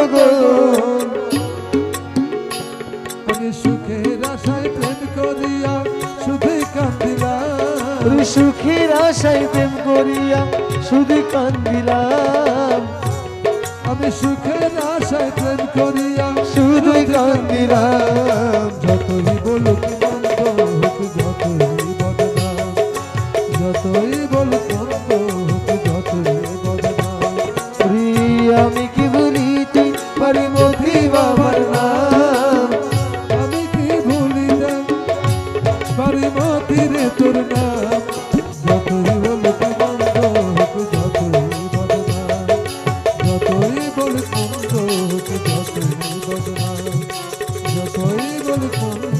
গগন। আমি সুখের আশায় প্রেম করিয়া শুধু কান্দিলাম, সুখের আশায় প্রেম করিয়া শুধু কান্দিলাম, আমি সুখের আশায় প্রেম করিয়া শুধু কান্দিলাম। যতই বলুক মন্দ হোক, যতই বদনাম, যতই বলুক মন্দ হোক, যতই বদনাম। আমি কি ভুলিতে পারি মধি বাবার নাম, আমি কি ভুলিতে পারি মতিরে তোর নাম। যতই বলুক মন্দ হোক, যতই বদনাম, যতই বলুক মন্দ হোক, যতই বদনাম, যতই বলুক মন্দ